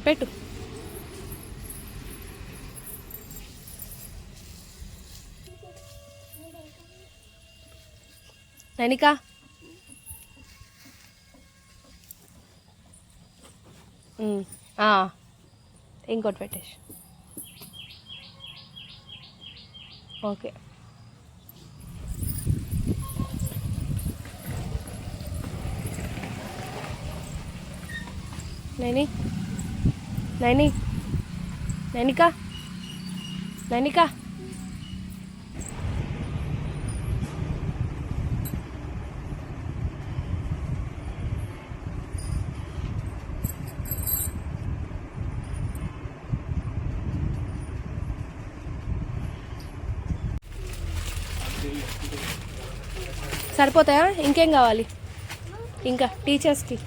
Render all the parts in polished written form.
పెట్టు. ననిక ఇంకోటి పెట్టేసి. ఓకే. నైని నైని నైనిక నైనిక సరిపోతాయా? ఇంకేం కావాలి? ఇంకా టీచర్స్కి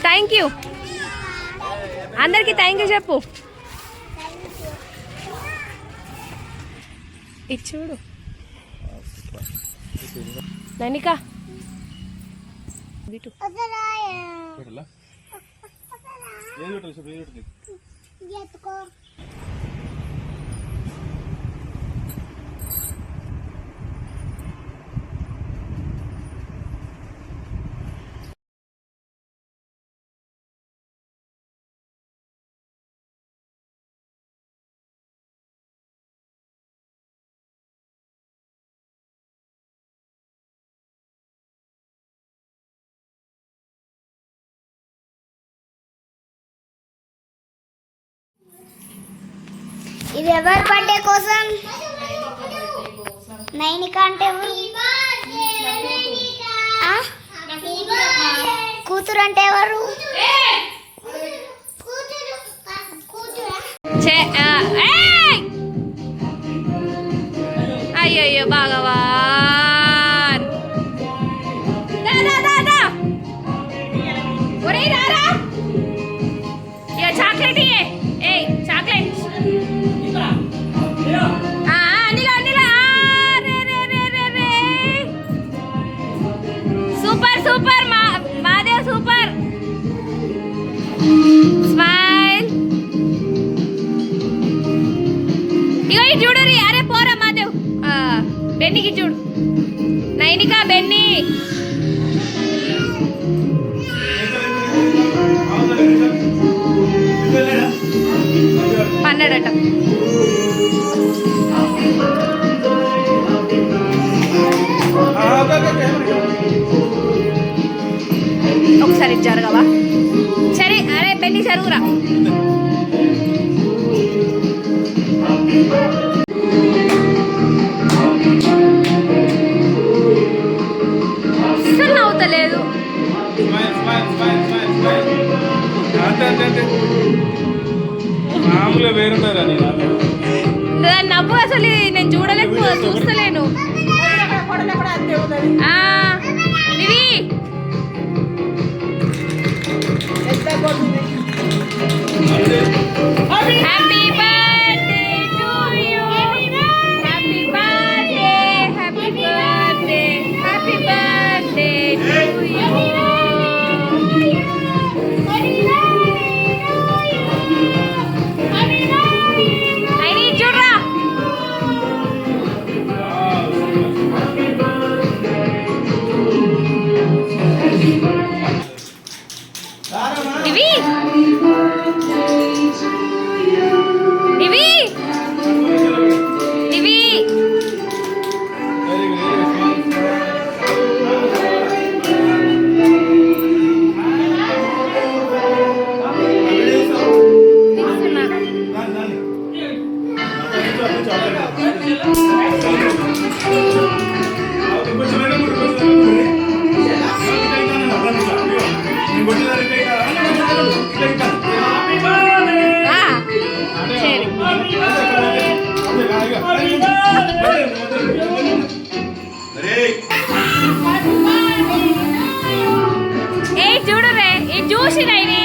థ్యాంక్ యూ. అందరికి థ్యాంక్ యూ చెప్పు. ఇది చూడు ననిక. ఇది ఎవరి బర్త్డే కోసం? నైనిక అంటే కూతురు అంటే ఎవరు? అయ్యో భగవాన్. Chocolate chocolate super super Madev super. Smile. ఇగో ఇది చూడు రీ. అరే పోరా మాదేవ్. బెన్నీకి చూడు. నైనిక బెన్నీ. పన్నడట. ఒకసారి జరగవా? సరే. అరే బెన్నీ జరుగురా. అస్సలు నవ్వుతలేదు. నవ్వు అసలు నేను చూస్తలేను. Happy birthday to you. Happy birthday happy birthday happy birthday to you. Gracias. ఆ, సరే ఏ చూడు రే ఇది చూసి రైని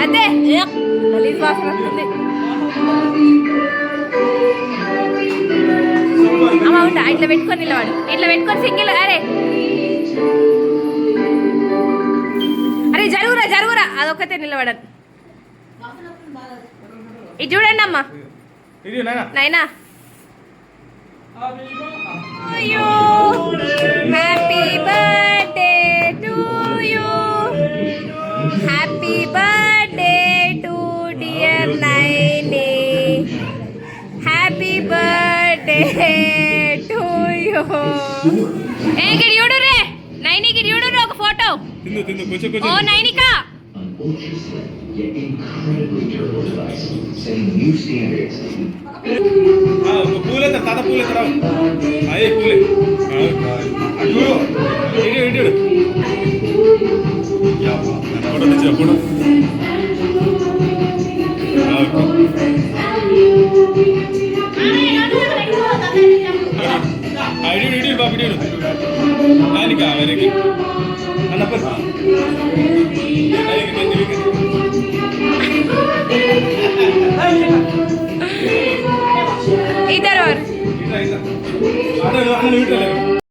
అదే గలీజ్ వాసన వస్తుంది అమ్మ ఉంటా ఇట్లా పెట్టుకొని నిలవాడు ఇట్లా పెట్టుకొని సింగిల్ అరే అరే జరుగురా జరుగురా అదొక్కతే నిలబడదు ఇది చూడండి అమ్మా నైనా అయ్యో happy birthday to you happy birthday to dear Naini happy birthday to you ఏ గిడి చూడు రే నైని గిడి చూడు రే ఒక ఫోటో ఓ నైనికా పూలే తాత పూలే రావు అయ్యే పూలే ఫోటో తెచ్చా ఫోటో ఐడి బాబు నానికా వెనక్కి అన్నప్ప ఇద్దరు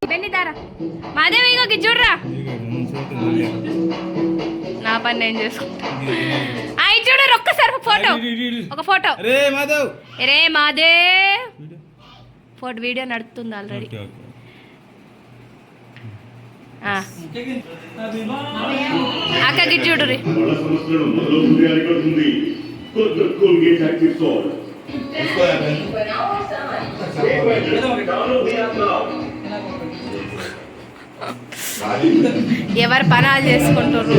బెన్ని దారా మాదేవి ఇగో చూడరా నా పని నేను చేసుకుంటా అయి చూడు ఒక్కసారి ఫోటో ఒక ఫోటో రే మాధవ్ రే మాదేవ్ ఫోటో వీడియో నడుస్తుంది ఆల్రెడీ అక్కకి చూడు రే ఎవరు పనాలు చేసుకుంటారు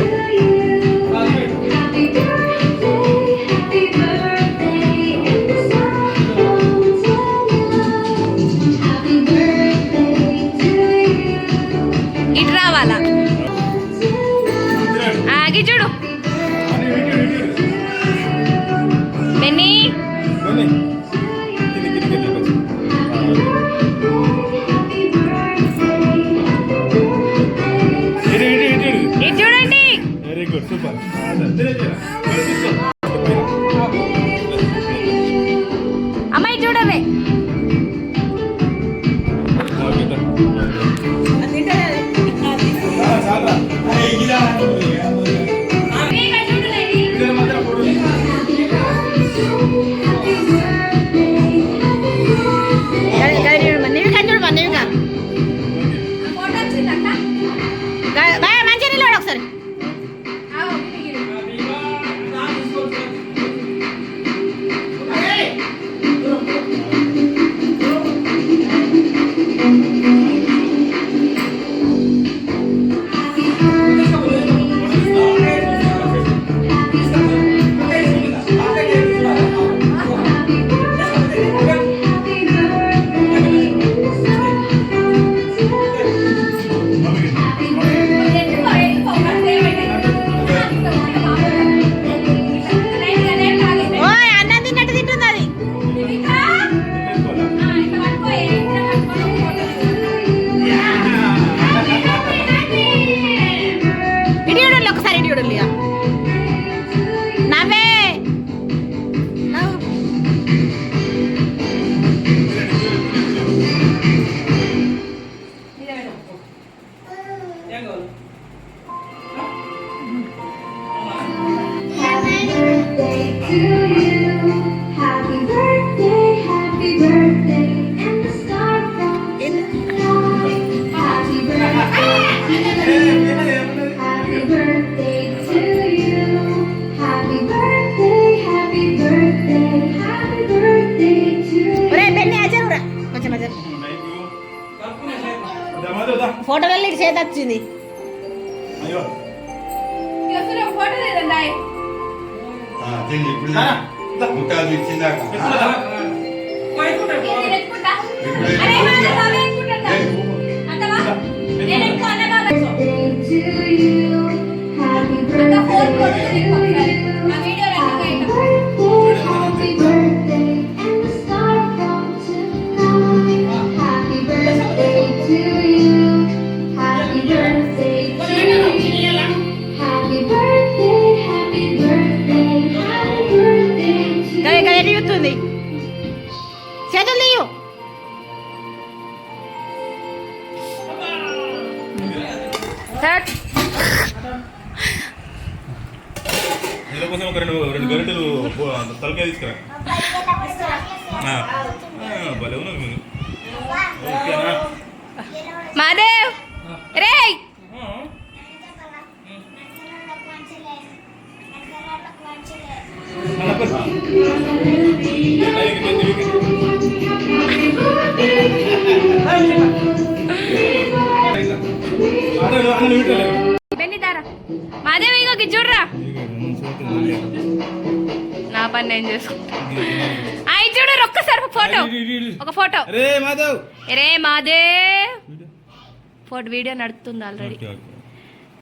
ఇటు రావాలా ఆగి చూడు బెన్నీ ఇది చూడండి వెరీ గుడ్ సూపర్ అమ్మాయి చూడవే మంచిగా నిలబడు ఒకసారి ఫోటోలలో ఇటు చేతి వచ్చింది అయ్యో ఫోటో లేదండి అతను ఇప్పుడు ముట్టాలు ఇచ్చిందాక నేను ఎత్తుకుంటా. అరే మాధవ్, బాబాయ్ ఎత్తుకుంటాడా? అంతవా? నేను ఎక్కువ అన్న బాబాయ్. అక్క ఫోన్ కొడుతుంది ఒకసారి. ఆ వీడియో రన్నింగ్ అయ్యేటప్పుడు. ఎటు చూస్తుంది చేతులు తీయు థర్డ్. ఇందులో కోసం ఒక రెండు గరిటెలు తలకాయ తీసుకురా. భలే ఉన్నది మీరు. ఓకేనా? మాధవ్ రేయ్ బెన్ని దారా మాధవ్ ఇగో చూడరా. నా పని నేను చేసుకుంటా. అయి చూడరు ఒక్కసారి ఫోటో, ఒక ఫోటో. రే మాధవ్, రే మాధవ్ ఫోటో వీడియో నడుస్తుంది ఆల్రెడీ. Okay okay